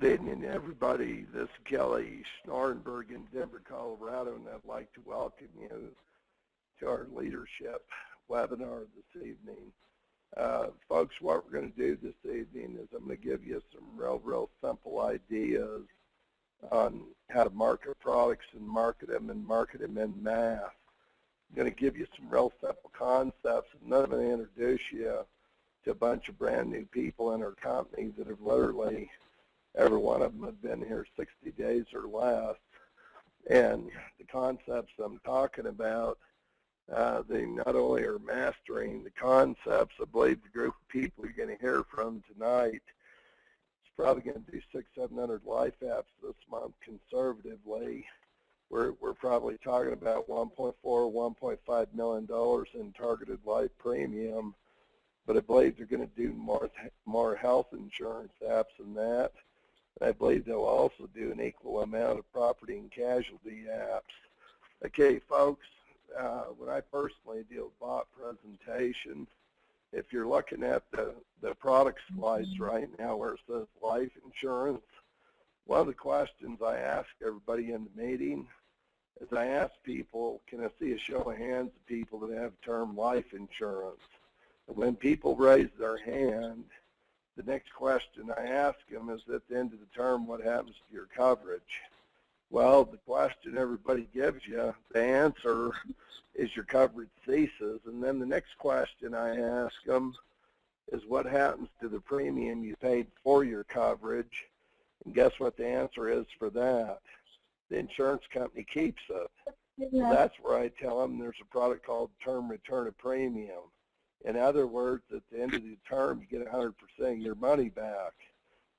evening, everybody. This is Kelly Schnarenberg in Denver, Colorado, and I'd like to welcome you to our leadership webinar this evening. Folks, what we're going to do this evening is I'm going to give you some real simple ideas on how to market products and market them in mass. I'm going to give you some real simple concepts, and then I'm going to introduce you to a bunch of brand new people in our company that have literally, every one of them have been here 60 days or less. And the concepts I'm talking about, they not only are mastering the concepts. I believe the group of people you're going to hear from tonight is probably going to do 600-700 life apps this month conservatively. We're probably talking about $1.4 or $1.5 million in targeted life premium, but I believe they're going to do more health insurance apps than that. I believe they'll also do an equal amount of property and casualty apps. Okay, folks, when I personally do a bot presentation, if you're looking at the product slides right now where it says life insurance, one of the questions I ask everybody in the meeting is I ask people, can I see a show of hands of people that have term life insurance? And when people raise their hand, the next question I ask them is at the end of the term, what happens to your coverage? Well, the question everybody gives you, the answer is your coverage ceases. And then the next question I ask them is what happens to the premium you paid for your coverage? And guess what the answer is for that? The insurance company keeps it. So that's where I tell them there's a product called term return of premium. In other words, at the end of the term, you get 100% of your money back.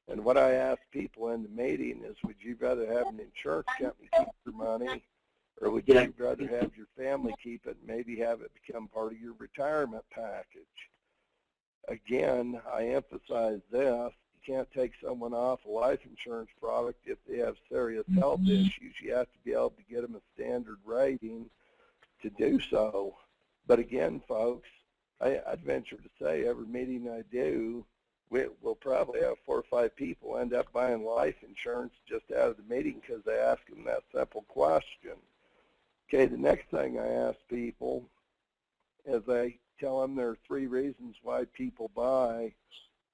And what I ask people in the meeting is, would you rather have an insurance company keep your money, or would you rather have your family keep it and maybe have it become part of your retirement package? Again, I emphasize this. You can't take someone off a life insurance product if they have serious health issues. You have to be able to get them a standard rating to do so. But again, folks, I'd venture to say every meeting I do, we'll probably have 4 or 5 people end up buying life insurance just out of the meeting because they ask them that simple question. Okay, the next thing I ask people is I tell them there are 3 reasons why people buy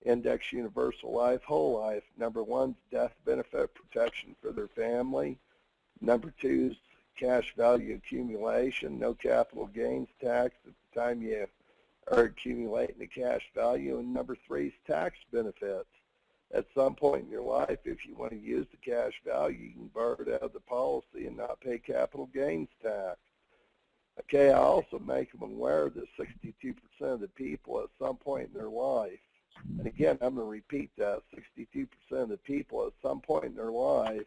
Index Universal Life Whole Life. Number 1 is death benefit protection for their family. Number 2 is cash value accumulation, no capital gains tax at the time you are accumulating the cash value. And number 3 is tax benefits. At some point in your life, if you want to use the cash value, you can borrow it out of the policy and not pay capital gains tax. Okay, I also make them aware that 62% of the people at some point in their life, and again, I'm going to repeat that, 62% of the people at some point in their life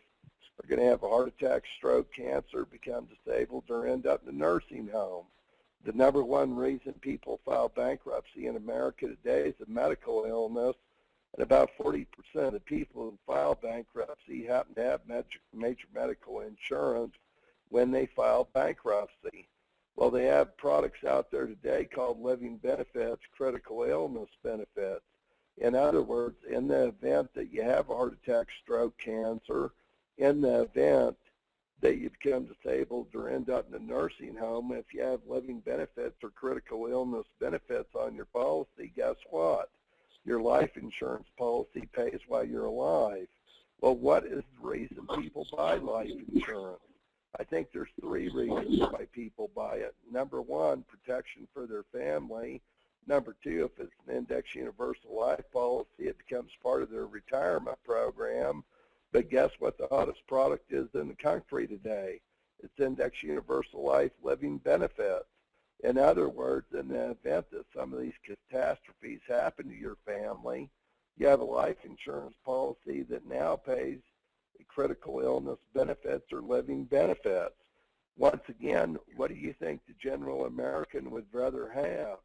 are going to have a heart attack, stroke, cancer, become disabled, or end up in a nursing home. The number 1 reason people file bankruptcy in America today is a medical illness, and about 40% of the people who file bankruptcy happen to have major medical insurance when they file bankruptcy. Well, they have products out there today called living benefits, critical illness benefits. In other words, in the event that you have a heart attack, stroke, cancer, in the event that you become disabled or end up in a nursing home, if you have living benefits or critical illness benefits on your policy, guess what? Your life insurance policy pays while you're alive. Well, what is the reason people buy life insurance? I think there's 3 reasons why people buy it. Number 1, protection for their family. Number 2, if it's an Index Universal Life policy, it becomes part of their retirement program. But guess what the hottest product is in the country today? It's Index Universal Life Living Benefits. In other words, in the event that some of these catastrophes happen to your family, you have a life insurance policy that now pays critical illness benefits or living benefits. Once again, what do you think the general American would rather have?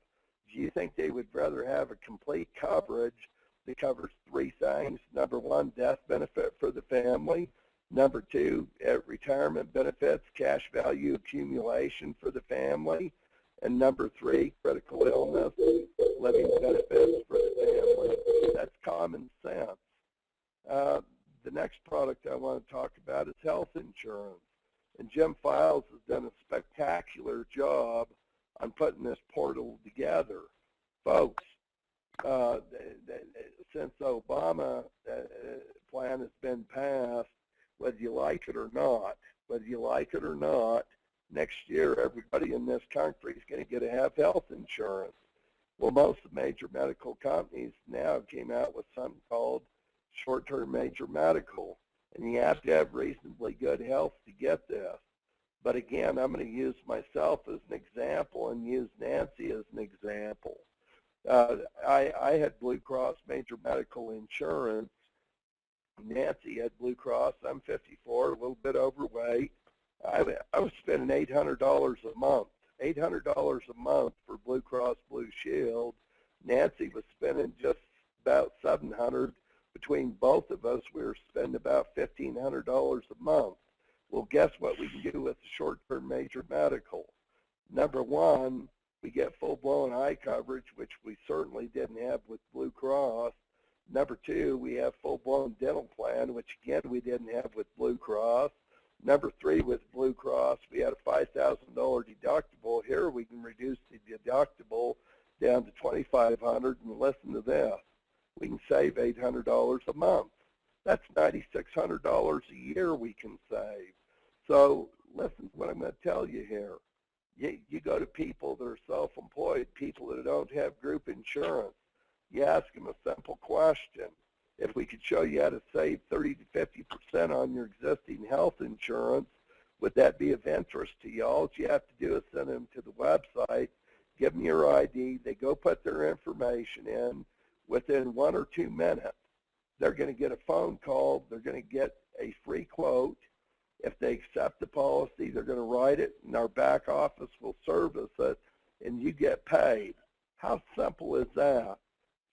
Do you think they would rather have a complete coverage that covers 3 things? Number 1, death benefit for the family. Number 2, retirement benefits, cash value accumulation for the family. And number 3, critical illness, living benefits for the family. That's common sense. The next product I want to talk about is health insurance. And Jim Files has done a spectacular job on putting this portal together. Folks, since Obama plan has been passed, whether you like it or not, next year everybody in this country is going to get to have health insurance. Well, most of the major medical companies now came out with something called short-term major medical, and you have to have reasonably good health to get this. But again, I'm going to use myself as an example and use Nancy as an example. I had Blue Cross major medical insurance. Nancy had Blue Cross. I'm 54, a little bit overweight. I was spending $800 a month. $800 a month for Blue Cross Blue Shield. Nancy was spending just about $700. Between both of us, we were spending about $1,500 a month. Well, guess what we can do with the short-term major medical? Number one, we get full-blown eye coverage, which we certainly didn't have with Blue Cross. Number two, we have full-blown dental plan, which again we didn't have with Blue Cross. Number three, with Blue Cross, we had a $5,000 deductible. Here we can reduce the deductible down to $2,500, and listen to this, we can save $800 a month. That's $9,600 a year we can save. So listen to what I'm going to tell you here. You go to people that are self-employed, people that don't have group insurance. You ask them a simple question. If we could show you how to save 30 to 50% on your existing health insurance, would that be of interest to you? All you have to do is send them to the website, give them your ID, they go put their information in. Within 1 or 2 minutes, they're going to get a phone call, they're going to get a free quote. If they accept the policy, they're going to write it, and our back office will service it, and you get paid. How simple is that?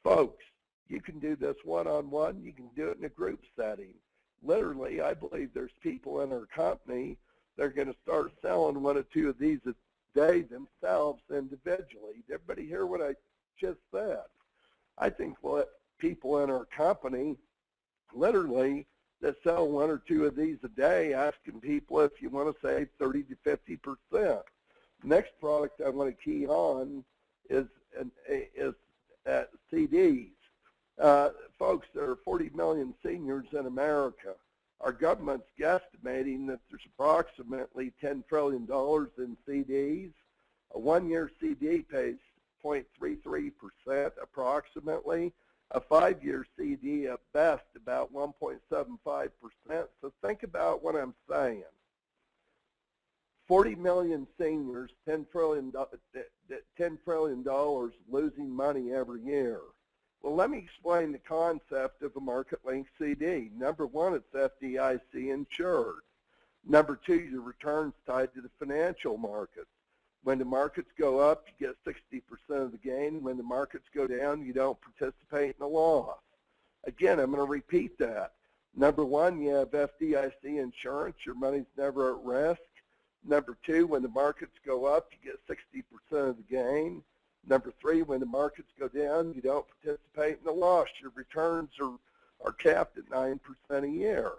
Folks, you can do this one-on-one. You can do it in a group setting. Literally, I believe there's people in our company that are going to start selling 1 or 2 of these a day themselves individually. Did everybody hear what I just said? I think what people in our company, literally, that sell 1 or 2 of these a day, asking people if you want to save 30 to 50%. Next product I want to key on is CDs. Folks, there are 40 million seniors in America. Our government's guesstimating that there's approximately $10 trillion in CDs. A 1-year CD pays 0.33% approximately. A 5-year CD at best about 1.75%. So think about what I'm saying. 40 million seniors, $10 trillion losing money every year. Well, let me explain the concept of a market-linked CD. Number one, it's FDIC insured. Number two, your return's tied to the financial markets. When the markets go up, you get 60% of the gain. When the markets go down, you don't participate in the loss. Again, I'm going to repeat that. Number one, you have FDIC insurance. Your money's never at risk. Number two, when the markets go up, you get 60% of the gain. Number three, when the markets go down, you don't participate in the loss. Your returns are capped at 9% a year.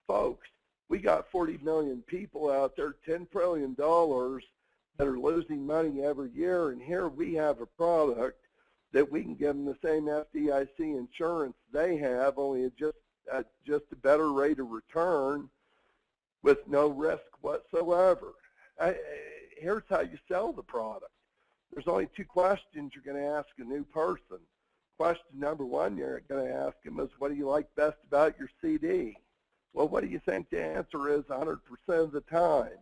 Folks, we got 40 million people out there, $10 trillion that are losing money every year, and here we have a product that we can give them the same FDIC insurance they have, only at just a better rate of return with no risk whatsoever. Here's how you sell the product. There's only 2 questions you're going to ask a new person. Question number one you're going to ask them is, what do you like best about your CD? Well, what do you think the answer is 100% of the time?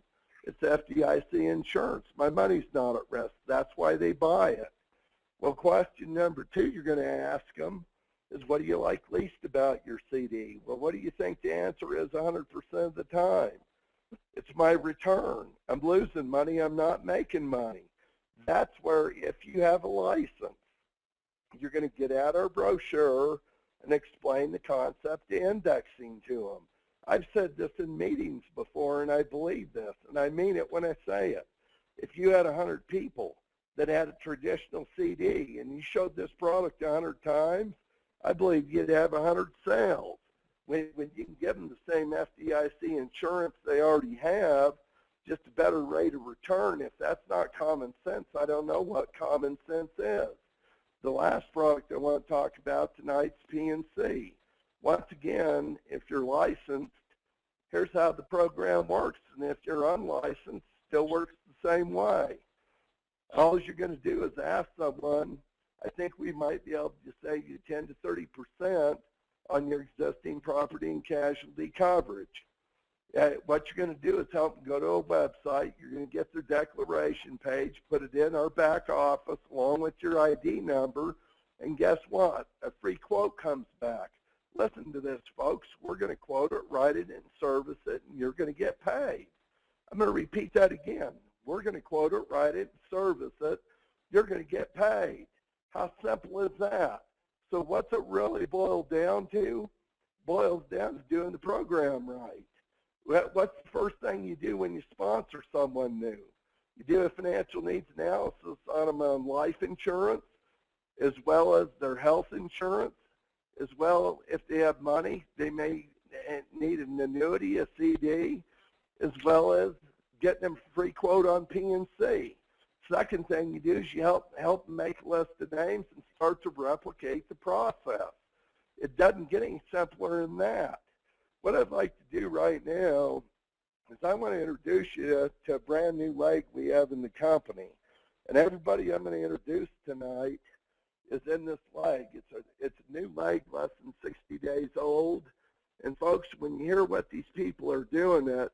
It's FDIC insurance. My money's not at risk. That's why they buy it. Well, question number two you're going to ask them is, what do you like least about your CD? Well, what do you think the answer is 100% of the time? It's my return. I'm losing money. I'm not making money. That's where, if you have a license, you're going to get out our brochure and explain the concept of indexing to them. I've said this in meetings before, and I believe this, and I mean it when I say it. If you had 100 people that had a traditional CD and you showed this product 100 times, I believe you'd have 100 sales. when you can give them the same FDIC insurance they already have, just a better rate of return. If that's not common sense, I don't know what common sense is. The last product I want to talk about tonight is PNC. Once again, if you're licensed, here's how the program works. And if you're unlicensed, it still works the same way. All you're going to do is ask someone, I think we might be able to save you 10 to 30% on your existing property and casualty coverage. What you're going to do is help them go to a website. You're going to get their declaration page, put it in our back office along with your ID number, and guess what? A free quote comes back. Listen to this, folks. We're going to quote it, write it, and service it, and you're going to get paid. I'm going to repeat that again. We're going to quote it, write it, and service it. You're going to get paid. How simple is that? So what's it really boiled down to? Boils down to doing the program right. What's the first thing you do when you sponsor someone new? You do a financial needs analysis on them on life insurance, as well as their health insurance, as well if they have money, they may need an annuity, a CD, as well as getting them a free quote on PNC. Second thing you do is you help them make a list of names and start to replicate the process. It doesn't get any simpler than that. What I'd like to do right now is I want to introduce you to a brand new leg we have in the company. And everybody I'm going to introduce tonight is in this leg. It's a new leg, less than 60 days old. And folks, when you hear what these people are doing at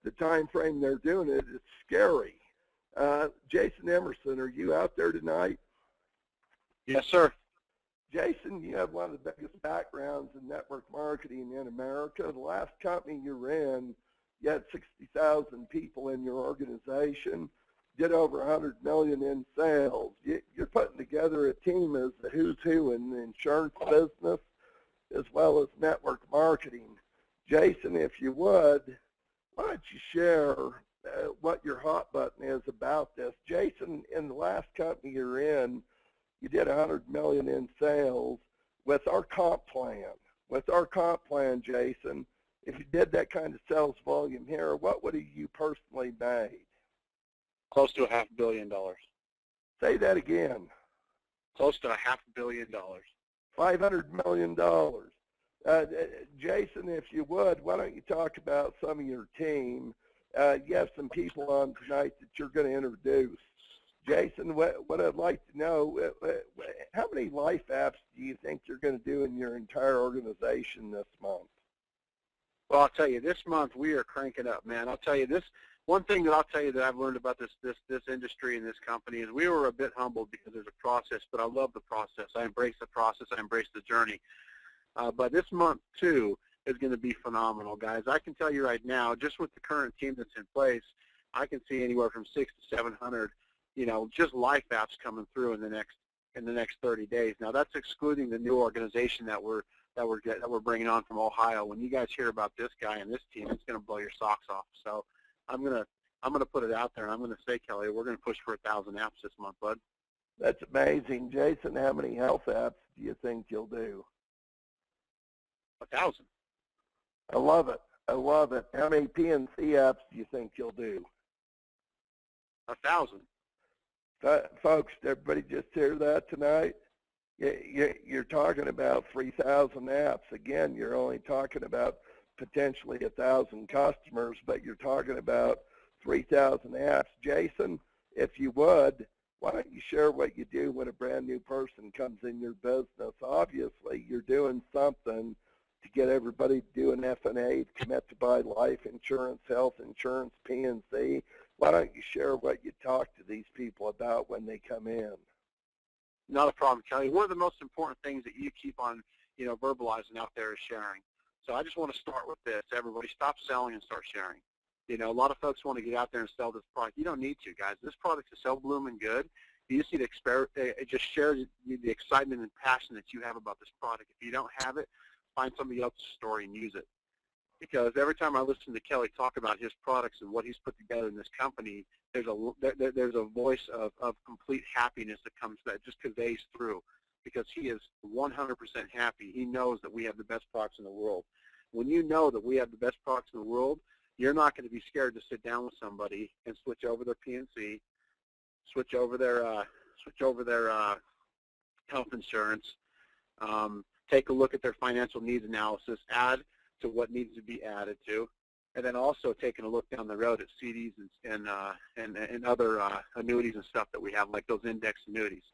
the time frame they're doing it, it's scary. Jason Emerson, are you out there tonight? Yes, sir. Jason, you have one of the biggest backgrounds in network marketing in America. The last company you ran, you had 60,000 people in your organization, did over 100 million in sales. You're putting together a team as the who's who in the insurance business, as well as network marketing. Jason, if you would, why don't you share what your hot button is about this? Jason, in the last company you're in, you did 100 million in sales with our comp plan. With our comp plan, Jason, if you did that kind of sales volume here, what would you personally made? Close to $500 million. Say that again. Close to $500 million. $500 million. Jason, if you would, why don't you talk about some of your team? You have some people on tonight that you're going to introduce. Jason, what I'd like to know, how many life apps do you think you're going to do in your entire organization this month? Well, I'll tell you, this month we are cranking up, man. I'll tell you this. One thing that I'll tell you that I've learned about this industry and this company is we were a bit humbled because there's a process, but I love the process. I embrace the process. I embrace the journey. But this month, too, is going to be phenomenal, guys. I can tell you right now, just with the current team that's in place, I can see anywhere from 600 to 700, just life apps coming through in the next 30 days. Now, that's excluding the new organization that we're bringing on from Ohio. When you guys hear about this guy and this team, it's going to blow your socks off. So I'm gonna put it out there, and I'm gonna say, Kelly, we're gonna push for 1,000 apps this month, bud. That's amazing, Jason. How many health apps do you think you'll do? 1,000. I love it. I love it. How many PNC apps do you think you'll do? 1,000. Folks, everybody just hear that tonight? You're talking about 3,000 apps. Again, you're only talking about potentially 1,000 customers, but you're talking about 3,000 apps. Jason, if you would, why don't you share what you do when a brand new person comes in your business? Obviously, you're doing something to get everybody to do an F&A, commit to buy life insurance, health insurance, PNC. Why don't you share what you talk to these people about when they come in? Not a problem, Kelly. One of the most important things that you keep on, verbalizing out there is sharing. So I just want to start with this. Everybody stop selling and start sharing. A lot of folks want to get out there and sell this product. You don't need to, guys. This product is so blooming good. You just need to just share the excitement and passion that you have about this product. If you don't have it, find somebody else's story and use it. Because every time I listen to Kelly talk about his products and what he's put together in this company, there's a voice of complete happiness that just conveys through, because he is 100% happy. He knows that we have the best products in the world. when you know that we have the best products in the world, you're not going to be scared to sit down with somebody and switch over their PNC, switch over their health insurance, take a look at their financial needs analysis, add to what needs to be added to, and then also taking a look down the road at CDs and other annuities and stuff that we have, like those index annuities.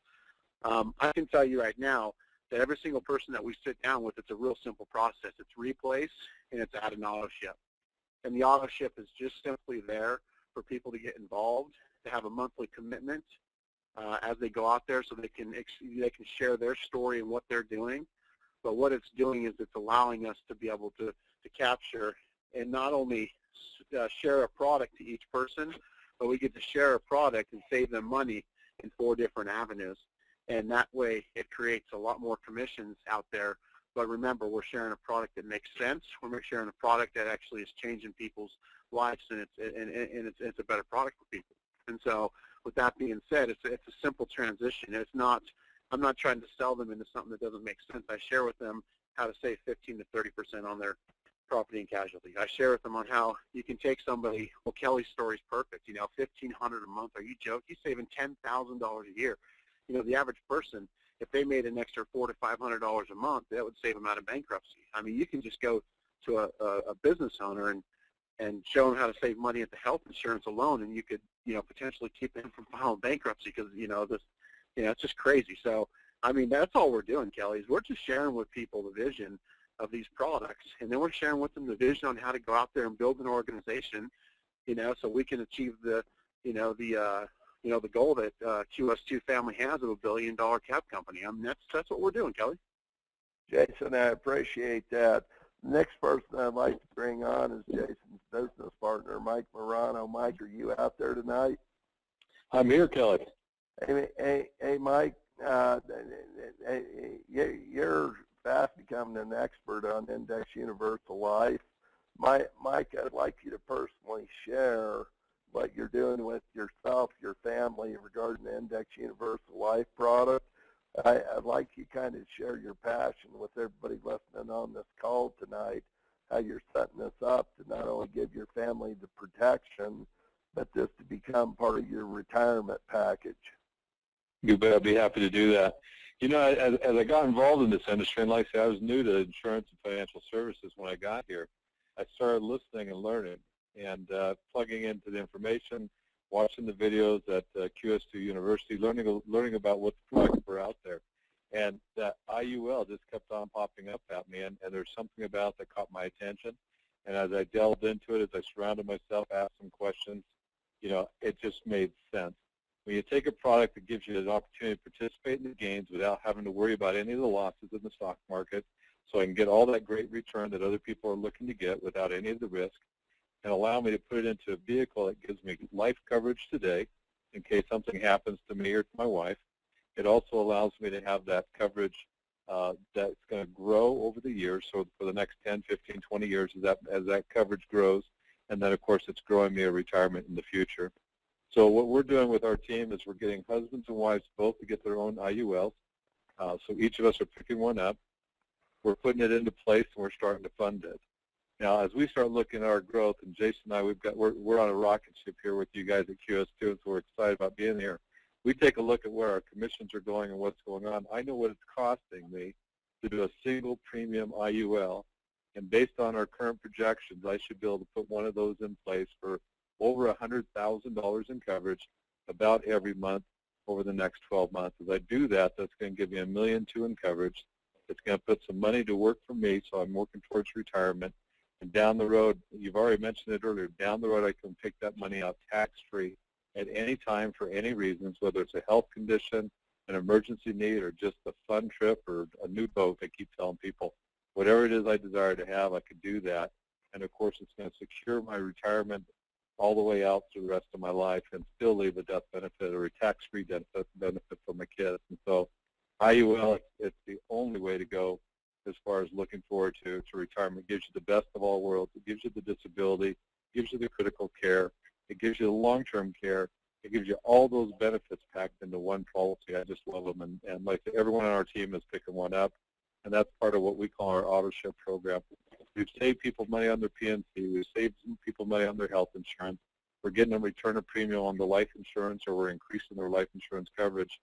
I can tell you right now that every single person that we sit down with, it's a real simple process. It's replace and it's add an auto ship. And the auto ship is just simply there for people to get involved, to have a monthly commitment as they go out there, so they can share their story and what they're doing. But what it's doing is it's allowing us to be able to capture and not only share a product to each person, but we get to share a product and save them money in 4 different avenues. And that way it creates a lot more commissions out there. But remember, we're sharing a product that makes sense. We're sharing a product that actually is changing people's lives, and it's a better product for people. And so with that being said, it's a simple transition. I'm not trying to sell them into something that doesn't make sense. I share with them how to save 15 to 30% on their property and casualty. I share with them on how you can take somebody, well, Kelly's story's perfect, $1,500 a month. Are you joking? He's saving $10,000 a year. The average person, if they made an extra $400 to $500 a month, that would save them out of bankruptcy. I mean, you can just go to a business owner and show them how to save money at the health insurance alone, and you could, potentially keep them from filing bankruptcy because, it's just crazy. So, I mean, that's all we're doing, Kelly, is we're just sharing with people the vision of these products, and then we're sharing with them the vision on how to go out there and build an organization, so we can achieve the goal that QS2 family has of $1 billion cap company. I mean, that's what we're doing, Kelly. Jason, I appreciate that. The next person I'd like to bring on is Jason's business partner, Mike Morano. Mike, are you out there tonight? I'm here, Kelly. Hey, Mike, you're fast becoming an expert on Index Universal Life. Mike, I'd like you to personally share what you're doing with yourself, your family, regarding the Index Universal Life product. I'd like you kind of share your passion with everybody listening on this call tonight, how you're setting this up to not only give your family the protection, but this to become part of your retirement package. You bet. I'd be happy to do that. As I got involved in this industry, and like I said, I was new to insurance and financial services when I got here, I started listening and learning and plugging into the information, watching the videos at QS2 University, learning about what the products were out there. And that IUL just kept on popping up at me, and there's something about that caught my attention. And as I delved into it, as I surrounded myself, asked some questions, it just made sense. When you take a product that gives you an opportunity to participate in the gains without having to worry about any of the losses in the stock market, so I can get all that great return that other people are looking to get without any of the risk, and allow me to put it into a vehicle that gives me life coverage today in case something happens to me or to my wife. It also allows me to have that coverage that's going to grow over the years, so for the next 10, 15, 20 years as that coverage grows, and then, of course, it's growing me a retirement in the future. So what we're doing with our team is we're getting husbands and wives both to get their own IULs. So each of us are picking one up. We're putting it into place, and we're starting to fund it. Now, as we start looking at our growth, and Jason and I, we're on a rocket ship here with you guys at QS2, and so we're excited about being here. We take a look at where our commissions are going and what's going on. I know what it's costing me to do a single premium IUL, and based on our current projections, I should be able to put one of those in place for over $100,000 in coverage about every month over the next 12 months. As I do that, that's going to give me $1.2 million in coverage. It's going to put some money to work for me, so I'm working towards retirement. And down the road, you've already mentioned it earlier, down the road I can take that money out tax-free at any time for any reasons, whether it's a health condition, an emergency need, or just a fun trip or a new boat. I keep telling people, whatever it is I desire to have, I could do that. And, of course, it's going to secure my retirement all the way out through the rest of my life and still leave a death benefit or a tax-free benefit for my kids. And so IUL, it's the only way to go as far as looking forward to retirement. It gives you the best of all worlds. It gives you the disability. It gives you the critical care. It gives you the long-term care. It gives you all those benefits packed into one policy. I just love them. And like everyone on our team is picking one up, and that's part of what we call our auto ship program. We've saved people money on their PNC. We've saved people money on their health insurance. We're getting them return a premium on the life insurance, or we're increasing their life insurance coverage.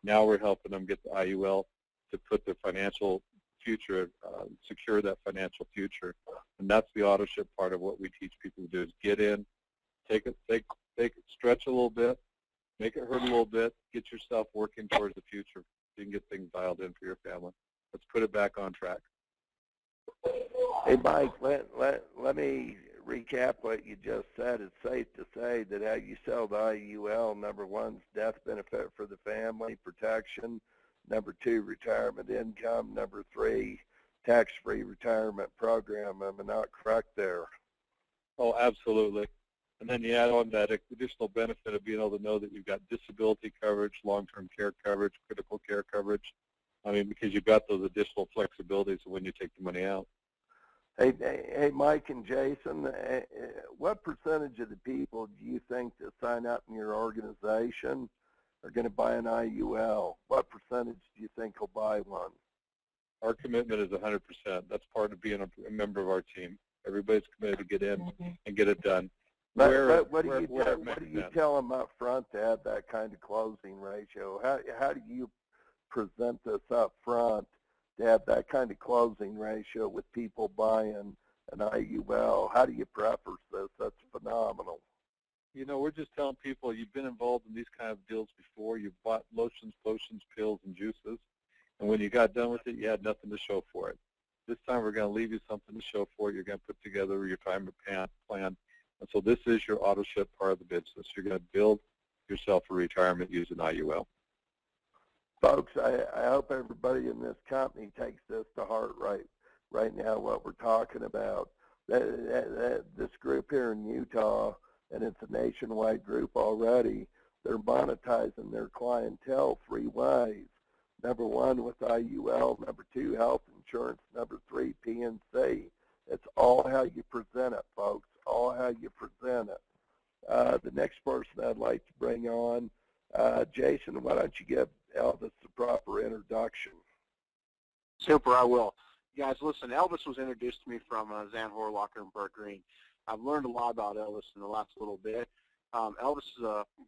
Now we're helping them get the IUL to put their financial future, secure that financial future. And that's the auto ship part of what we teach people to do, is get in, take it, stretch a little bit, make it hurt a little bit, get yourself working towards the future so you can get things dialed in for your family. Let's put it back on track. Hey, Mike, let me recap what you just said. It's safe to say that how you sell the IUL, number one is death benefit for the family, protection. Number two, retirement income. Number three, tax-free retirement program. Am I not correct there? Oh, absolutely. And then you add on that additional benefit of being able to know that you've got disability coverage, long-term care coverage, critical care coverage. I mean, because you've got those additional flexibilities when you take the money out. Hey, Mike and Jason, what percentage of the people do you think that sign up in your organization are going to buy an IUL? What percentage do you think will buy one? Our commitment is 100%. That's part of being a member of our team. Everybody's committed to get in and get it done. But what do you tell them up front to have that kind of closing ratio? How do you present this up front to have that kind of closing ratio with people buying an IUL? How do you preface this? That's phenomenal. You know, we're just telling people you've been involved in these kind of deals before. You've bought lotions, potions, pills, and juices. And when you got done with it, you had nothing to show for it. This time we're going to leave you something to show for it. You're going to put together your retirement plan. And so this is your auto ship part of the business. You're going to build yourself a retirement using IUL. Folks, I hope everybody in this company takes this to heart right now, what we're talking about. This group here in Utah, and it's a nationwide group already, they're monetizing their clientele three ways. Number one, with IUL. Number two, health insurance. Number three, PNC. It's all how you present it, folks, all how you present it. The next person I'd like to bring on, Jason, why don't you give Elvis the proper introduction? Super, I will. Guys, listen, Elvis was introduced to me from Zan Horlocker and Burt Green. I've learned a lot about Elvis in the last little bit. Elvis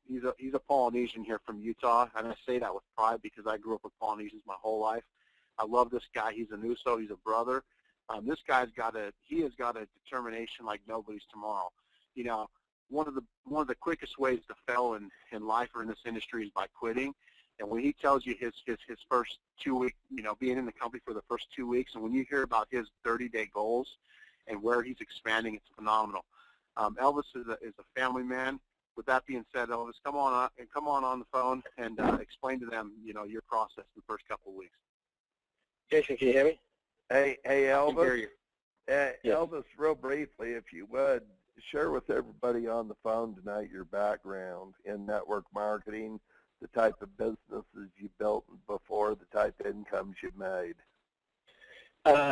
is he's a Polynesian here from Utah, and I say that with pride because I grew up with Polynesians my whole life. I love this guy. He's a Nuso. He's a brother. This guy's got a determination like nobody's tomorrow. You know, one of the quickest ways to fail in life or in this industry is by quitting. And when he tells you his first 2 weeks, you know, being in the company for the first 2 weeks, and when you hear about his 30-day goals and where he's expanding, it's phenomenal. Elvis is a family man. With that being said, Elvis, come on the phone and explain to them, you know, your process the first couple of weeks. Jason, can you hear me? Hey, Elvis. I can hear you. Yes. Elvis, real briefly, if you would, share with everybody on the phone tonight your background in network marketing, the type of businesses you built before, the type of incomes you made.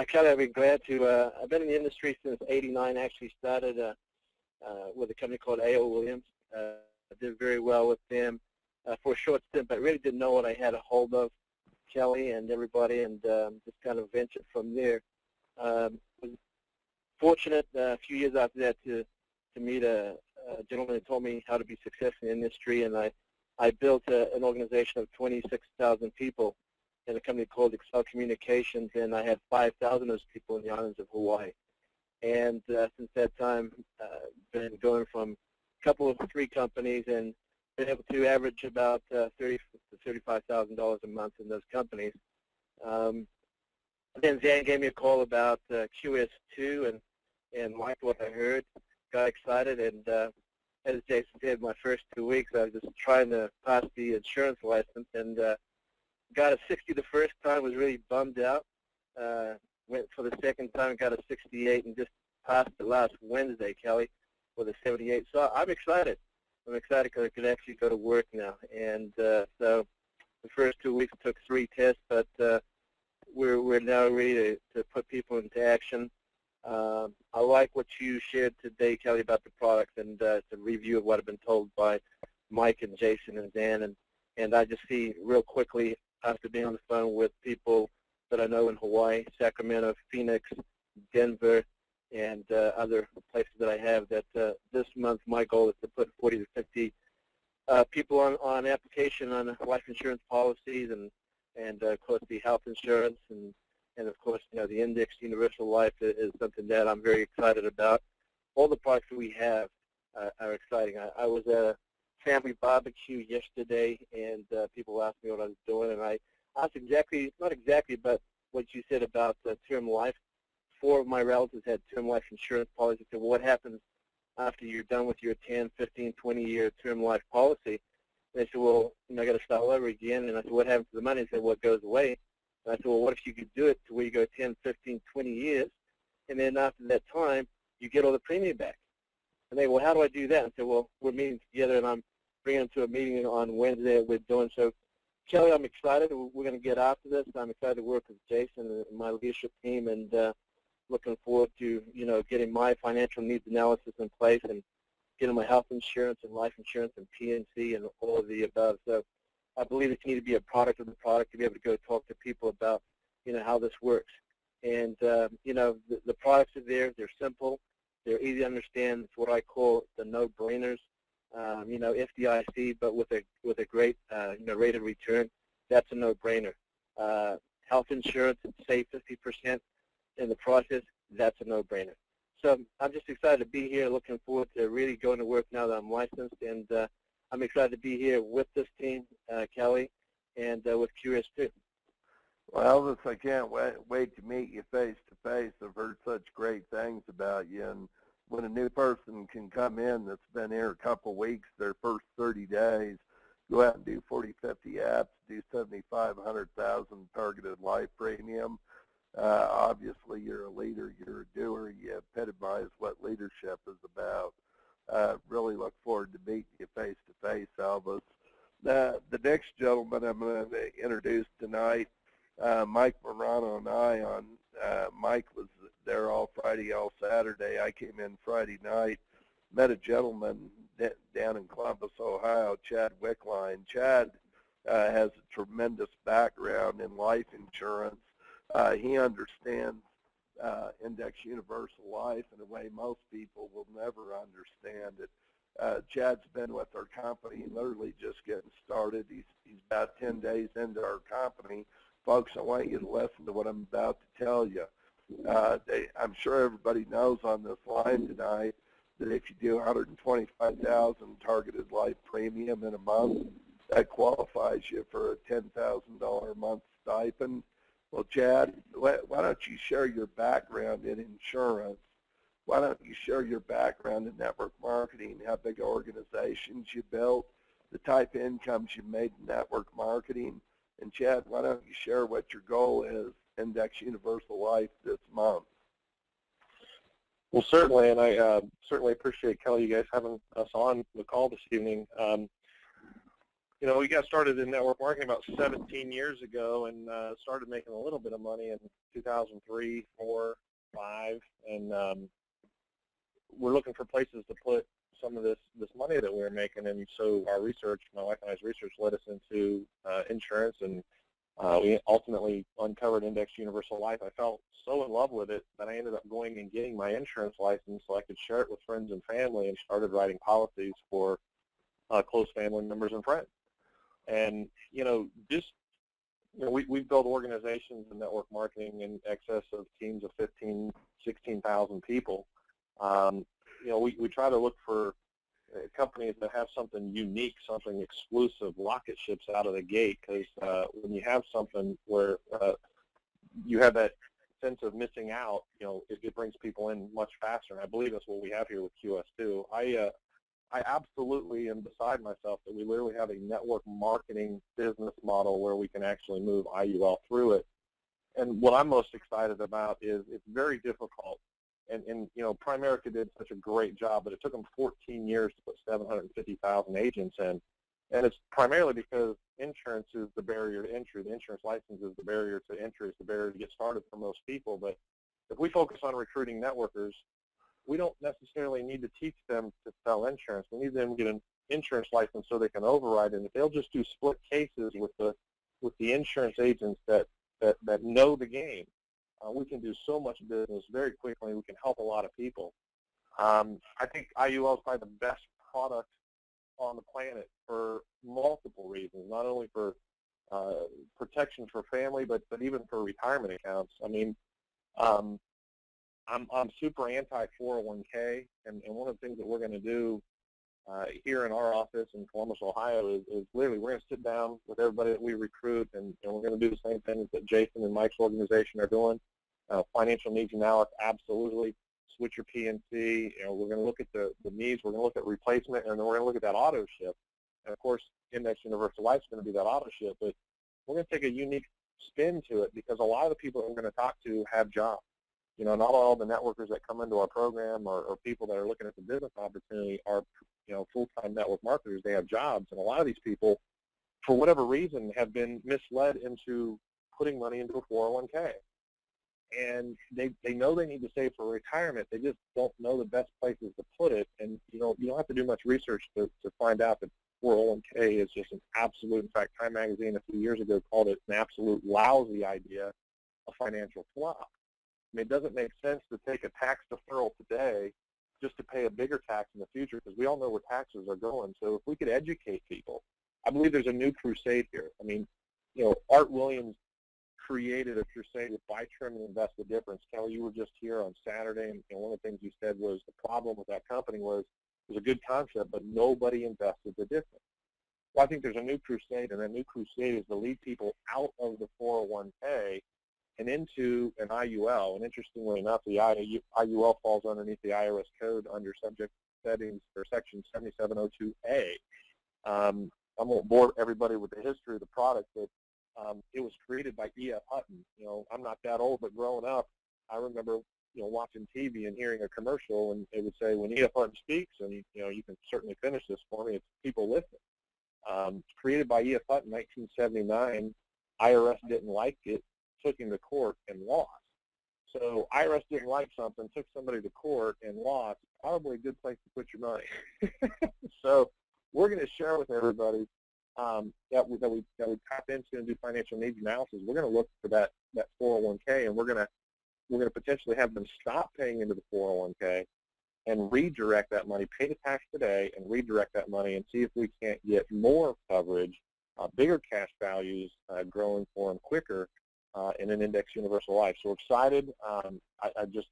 Kelly, I'd be glad to. I've been in the industry since '89. Actually started with a company called A.O. Williams. I did very well with them for a short stint, but really didn't know what I had a hold of, Kelly and everybody, and just kind of ventured from there. Was fortunate a few years after that to meet a gentleman who told me how to be successful in the industry, and I built an organization of 26,000 people in a company called Excel Communications, and I had 5,000 of those people in the islands of Hawaii. And since that time, been going from a couple of 3 companies and been able to average about $30,000 to $35,000 a month in those companies. Then Zan gave me a call about QS2 and liked what I heard, got excited, and as Jason said, my first 2 weeks I was just trying to pass the insurance license, and got a 60 the first time, was really bummed out. Went for the second time, got a 68, and just passed it last Wednesday, Kelly, with a 78. So I'm excited. I'm excited because I could actually go to work now. And so the first 2 weeks took 3 tests, but we're now ready to put people into action. I like what you shared today, Kelly, about the products, and it's a review of what I've been told by Mike and Jason and Dan. And I just see real quickly after being on the phone with people that I know in Hawaii, Sacramento, Phoenix, Denver, and other places that I have, that this month my goal is to put 40 to 50 people on application on life insurance policies, and of course the health insurance, and of course, you know, the indexed universal life is something that I'm very excited about. All the products that we have are exciting. I was at a family barbecue yesterday, and people asked me what I was doing, and I asked not exactly, but what you said about term life. 4 of my relatives had term life insurance policies. I said, well, what happens after you're done with your 10, 15, 20-year term life policy? And they said, well, you know, I got to start all over again. And I said, what happens to the money? They said, well, it goes away. And I said, well, what if you could do it to where you go 10, 15, 20 years, and then after that time, you get all the premium back? And they, well, how do I do that? And I said, well, we're meeting together, and I'm bringing them to a meeting on Wednesday that we're doing. So, Kelly, I'm excited. We're going to get after this. I'm excited to work with Jason and my leadership team, and looking forward to, you know, getting my financial needs analysis in place and getting my health insurance and life insurance and PNC and all of the above. So I believe it's need to be a product of the product to be able to go talk to people about, you know, how this works. And, you know, the products are there. They're simple. They're easy to understand. It's what I call the no-brainers. You know, FDIC, but with a great, you know, rate of return. That's a no-brainer. Health insurance, save 50% in the process. That's a no-brainer. So I'm just excited to be here, looking forward to really going to work now that I'm licensed, and I'm excited to be here with this team, Kelly, and with QS2. Well, Elvis, I can't wait to meet you face to face. I've heard such great things about you, and when a new person can come in that's been here a couple weeks, their first 30 days, go out and do 40, 50 apps, do 75, 100,000 targeted life premium. Obviously, you're a leader, you're a doer, you epitomize what leadership is about. Really look forward to meeting you face to face, Elvis. The next gentleman I'm going to introduce tonight, Mike Morano and Mike was there all Friday, all Saturday. I came in Friday night, met a gentleman down in Columbus, Ohio, Chad Wickline. Chad has a tremendous background in life insurance. He understands index universal life in a way most people will never understand it. Chad's been with our company literally just getting started. He's about 10 days into our company. Folks, I want you to listen to what I'm about to tell you. I'm sure everybody knows on this line tonight that if you do 125,000 targeted life premium in a month, that qualifies you for a $10,000 a month stipend. Well, Chad, why don't you share your background in insurance? Why don't you share your background in network marketing, how big organizations you built, the type of incomes you made in network marketing? And Chad, why don't you share what your goal is, Index Universal Life, this month? Well, certainly, and I certainly appreciate, Kelly, you guys having us on the call this evening. You know, we got started in network marketing about 17 years ago, and started making a little bit of money in 2003, 4, 5, and we're looking for places to put some of this money that we're making. And so our research, my wife and I's research, led us into insurance, and we ultimately uncovered Index Universal Life. I fell so in love with it that I ended up going and getting my insurance license so I could share it with friends and family, and started writing policies for close family members and friends. And, you know, just, you know, we've built organizations in network marketing in excess of teams of 15, 16,000 people. You know, we try to look for companies that have something unique, something exclusive, rocket ships out of the gate, because when you have something where you have that sense of missing out, you know, it brings people in much faster. And I believe that's what we have here with QS2. I absolutely am beside myself that we literally have a network marketing business model where we can actually move IUL through it. And what I'm most excited about is it's very difficult. And you know, Primerica did such a great job, but it took them 14 years to put 750,000 agents in. And it's primarily because insurance is the barrier to entry. The insurance license is the barrier to entry. It's the barrier to get started for most people. But if we focus on recruiting networkers, we don't necessarily need to teach them to sell insurance. We need them to get an insurance license so they can override it. And if they'll just do split cases with the insurance agents that know the game, we can do so much business very quickly. We can help a lot of people. I think IUL is probably the best product on the planet for multiple reasons, not only for protection for family, but even for retirement accounts. I mean, I'm super anti-401k, and one of the things that we're going to do here in our office in Columbus, Ohio, is literally we're going to sit down with everybody that we recruit, and we're going to do the same things that Jason and Mike's organization are doing. Financial needs analysis, absolutely. Switch your PNC. We're going to look at the needs. We're going to look at replacement, and then we're going to look at that auto ship. And, of course, Index Universal Life is going to be that auto ship, but we're going to take a unique spin to it because a lot of the people that we're going to talk to have jobs. Not all the networkers that come into our program or people that are looking at the business opportunity are, full-time network marketers. They have jobs, and a lot of these people, for whatever reason, have been misled into putting money into a 401k. And they know they need to save for retirement. They just don't know the best places to put it. And, you don't have to do much research to find out that 401k is just an absolute, in fact, Time Magazine a few years ago called it an absolute lousy idea, a financial flop. I mean, it doesn't make sense to take a tax deferral today just to pay a bigger tax in the future, because we all know where taxes are going. So if we could educate people, I believe there's a new crusade here. I mean, Art Williams created a crusade with buy, trim, and invest the difference. Kelly, you were just here on Saturday, and one of the things you said was the problem with that company was it was a good concept, but nobody invested the difference. Well, I think there's a new crusade, and that new crusade is to lead people out of the 401k and into an IUL. And interestingly enough, the IUL falls underneath the IRS code under subject settings or section 7702A. I won't bore everybody with the history of the product, but it was created by E.F. Hutton. I'm not that old, but growing up, I remember, watching TV and hearing a commercial, and it would say, when E.F. Hutton speaks, and, you can certainly finish this for me, it's people listen. Created by E.F. Hutton in 1979, IRS didn't like it, took him to court and lost. So IRS didn't like something, took somebody to court and lost. Probably a good place to put your money. So we're going to share with everybody that we tap into and do financial needs analysis. We're going to look for that 401k, and we're going to potentially have them stop paying into the 401k and redirect that money, pay the tax today, and redirect that money, and see if we can't get more coverage, bigger cash values growing for them quicker in an Index Universal Life. So excited. I just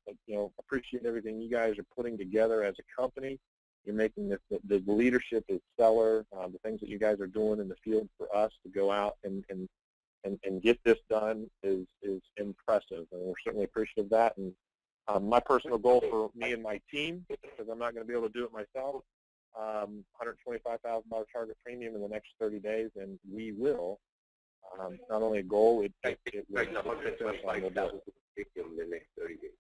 appreciate everything you guys are putting together as a company. You're making the leadership is stellar. The things that you guys are doing in the field for us to go out and get this done is impressive, and we're certainly appreciative of that. And my personal goal for me and my team, because I'm not going to be able to do it myself, $125,000 target premium in the next 30 days, and we will. Not only a goal, it will $125,000 in the next 30 days.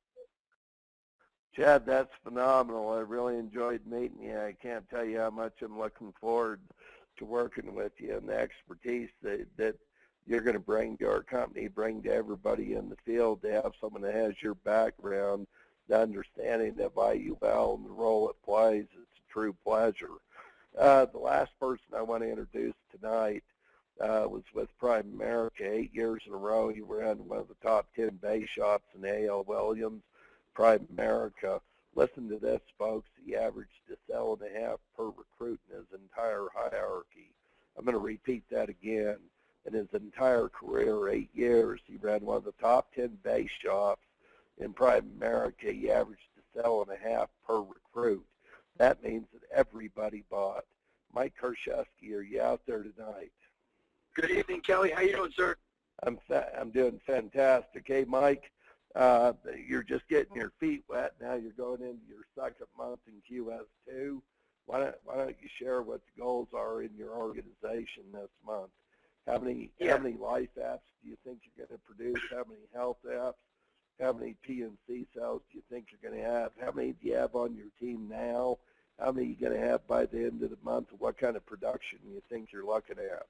Chad, that's phenomenal. I really enjoyed meeting you. I can't tell you how much I'm looking forward to working with you, and the expertise that you're going to bring to our company, bring to everybody in the field, to have someone that has your background, the understanding of IUL and the role it plays. It's a true pleasure. The last person I want to introduce tonight was with Prime America. 8 years in a row, he ran one of the top 10 base shops in A.L. Williams, Prime America. Listen to this, folks. He averaged a 1.5 per recruit in his entire hierarchy. I'm going to repeat that again. In his entire career, 8 years, he ran one of the top 10 base shops in Prime America. He averaged a 1.5 per recruit. That means that everybody bought. Mike Kershevsky, are you out there tonight? Good evening, Kelly. How you doing, sir? I'm doing fantastic. Hey, Mike, you're just getting your feet wet now. You're going into your second month in QS2. Why don't you share what the goals are in your organization this month? How many life apps do you think you're going to produce? How many health apps? How many PNC sales do you think you're going to have? How many do you have on your team now? How many are you going to have by the end of the month? What kind of production do you think you're looking at?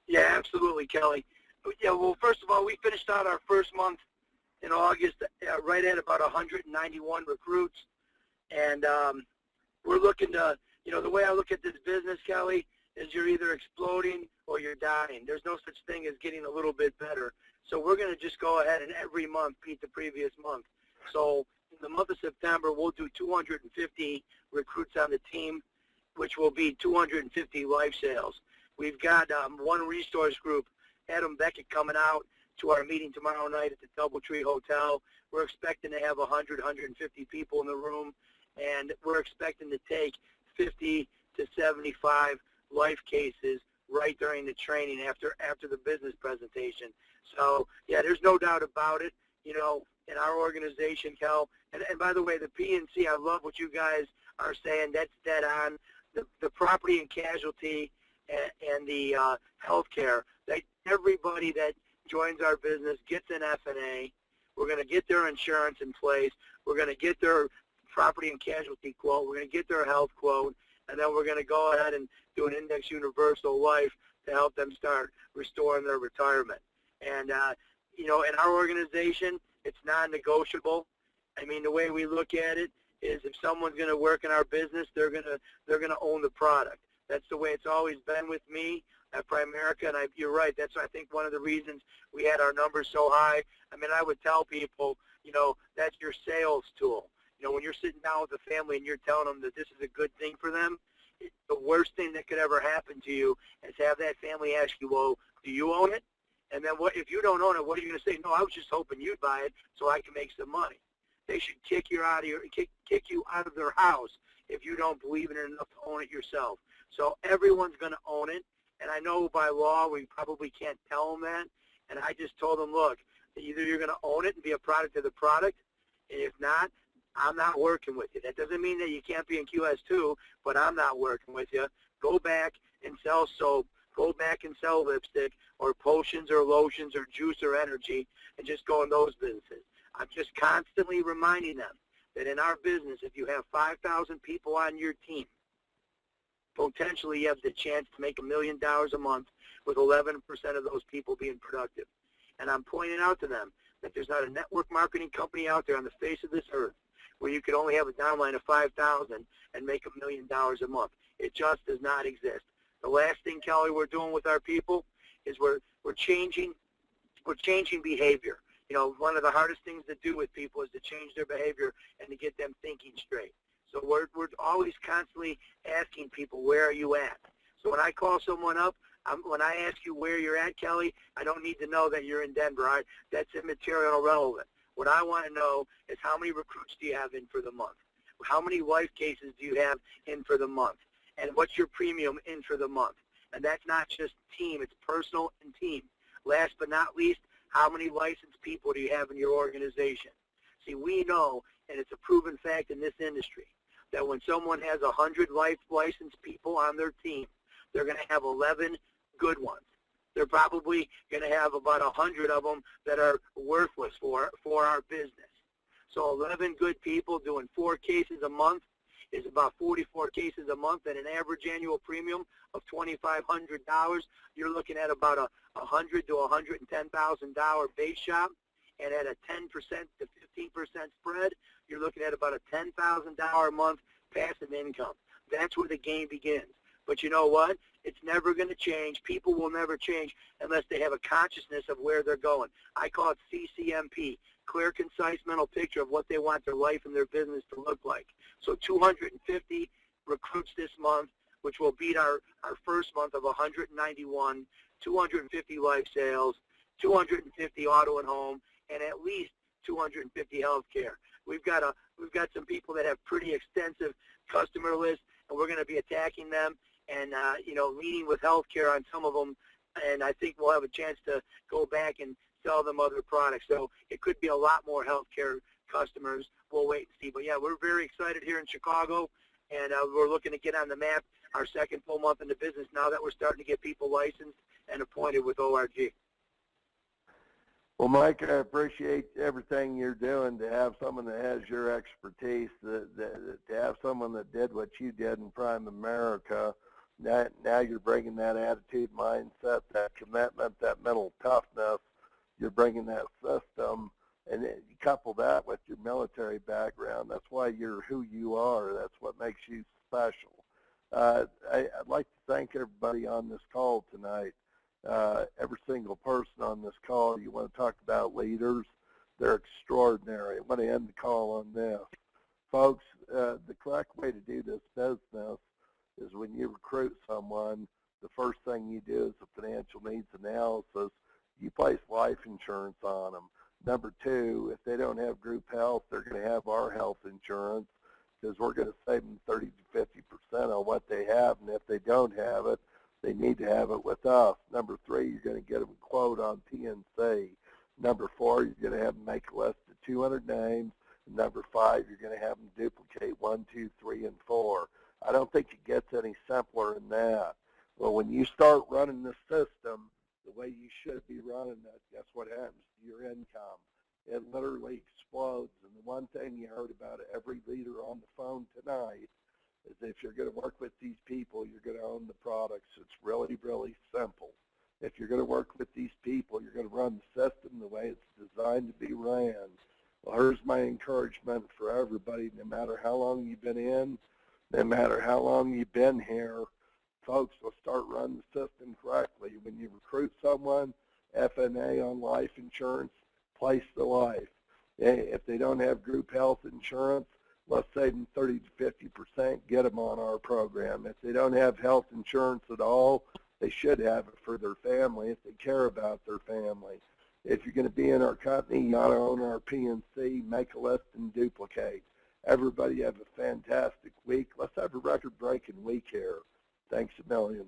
Yeah, absolutely, Kelly. Yeah, well, first of all, we finished out our first month in August right at about 191 recruits. And we're looking to, the way I look at this business, Kelly, is you're either exploding or you're dying. There's no such thing as getting a little bit better. So we're going to just go ahead and every month beat the previous month. So in the month of September, we'll do 250 recruits on the team, which will be 250 life sales. We've got one resource group, Adam Beckett, coming out to our meeting tomorrow night at the Doubletree Hotel. We're expecting to have 100, 150 people in the room, and we're expecting to take 50 to 75 life cases right during the training after the business presentation. So, yeah, there's no doubt about it, you know, in our organization, Cal. And by the way, the P&C, I love what you guys are saying. That's dead on. The property and casualty and the healthcare, everybody that joins our business gets an F&A. We're going to get their insurance in place. We're going to get their property and casualty quote. We're going to get their health quote. And then we're going to go ahead and do an index universal life to help them start restoring their retirement. And, you know, in our organization, it's non-negotiable. I mean, the way we look at it is if someone's going to work in our business, they're going to own the product. That's the way it's always been with me at Primerica, and you're right. That's, I think, one of the reasons we had our numbers so high. I mean, I would tell people, you know, that's your sales tool. You know, when you're sitting down with a family and you're telling them that this is a good thing for them, the worst thing that could ever happen to you is have that family ask you, well, do you own it? And then what if you don't own it, what are you going to say? No, I was just hoping you'd buy it so I can make some money. They should kick you out of their house if you don't believe in it enough to own it yourself. So everyone's going to own it. And I know by law we probably can't tell them that. And I just told them, look, either you're going to own it and be a product of the product, and if not, I'm not working with you. That doesn't mean that you can't be in QS2, but I'm not working with you. Go back and sell soap. Go back and sell lipstick or potions or lotions or juice or energy and just go in those businesses. I'm just constantly reminding them that in our business, if you have 5,000 people on your team, potentially you have the chance to make $1 million a month with 11% of those people being productive. And I'm pointing out to them that there's not a network marketing company out there on the face of this earth where you could only have a downline of 5,000 and make $1 million a month. It just does not exist. The last thing, Kelly, we're doing with our people is we're changing behavior. You know, one of the hardest things to do with people is to change their behavior and to get them thinking straight. So we're always constantly asking people, where are you at? So when I call someone up, when I ask you where you're at, Kelly, I don't need to know that you're in Denver. That's immaterial and irrelevant. What I want to know is how many recruits do you have in for the month? How many life cases do you have in for the month? And what's your premium in for the month? And that's not just team, it's personal and team. Last but not least, how many licensed people do you have in your organization? See, we know, and it's a proven fact in this industry, that when someone has 100 licensed people on their team, they're going to have 11 good ones. They're probably going to have about 100 of them that are worthless for our business. So 11 good people doing 4 cases a month is about 44 cases a month at an average annual premium of $2,500. You're looking at about a $100,000 to $110,000 base shop, and at a 10% to 15% spread, you're looking at about a $10,000 a month passive income. That's where the game begins. But you know what? It's never going to change. People will never change unless they have a consciousness of where they're going. I call it CCMP, clear, concise mental picture of what they want their life and their business to look like. So 250 recruits this month, which will beat our first month of 191, 250 life sales, 250 auto and home, and at least 250 healthcare. We've got some people that have pretty extensive customer lists, and we're going to be attacking them and leading with healthcare on some of them. And I think we'll have a chance to go back and sell them other products. So it could be a lot more healthcare customers. We'll wait and see. But yeah, we're very excited here in Chicago, and we're looking to get on the map our second full month in the business now that we're starting to get people licensed and appointed with ORG. Well, Mike, I appreciate everything you're doing to have someone that has your expertise, to have someone that did what you did in Prime America. Now you're bringing that attitude, mindset, that commitment, that mental toughness. You're bringing that system, and you couple that with your military background. That's why you're who you are. That's what makes you special. I'd like to thank everybody on this call tonight. every single person on this call. You want to talk about leaders? They're extraordinary. I want to end the call on this. Folks, the correct way to do this business is when you recruit someone, the first thing you do is a financial needs analysis. You place life insurance on them. Number two, if they don't have group health, they're going to have our health insurance because we're going to save them 30 to 50% on what they have, and if they don't have it, they need to have it with us. Number three, you're going to get them a quote on PNC. Number four, you're going to have them make a list of 200 names. And number five, you're going to have them duplicate 1, 2, 3, and 4. I don't think it gets any simpler than that. Well, when you start running the system the way you should be running it, guess what happens to your income? It literally explodes. And the one thing you heard about every leader on the phone tonight is if you're going to work with these people, you're going to own the products. It's really, really simple. If you're going to work with these people, you're going to run the system the way it's designed to be ran. Well, here's my encouragement for everybody, no matter how long you've been in, no matter how long you've been here, folks, will start running the system correctly. When you recruit someone, FNA on life insurance, place the life. If they don't have group health insurance, let's save them 30 to 50%, get them on our program. If they don't have health insurance at all, they should have it for their family if they care about their family. If you're going to be in our company, you ought to own our PNC, make a list, and duplicate. Everybody have a fantastic week. Let's have a record-breaking week here. Thanks a million.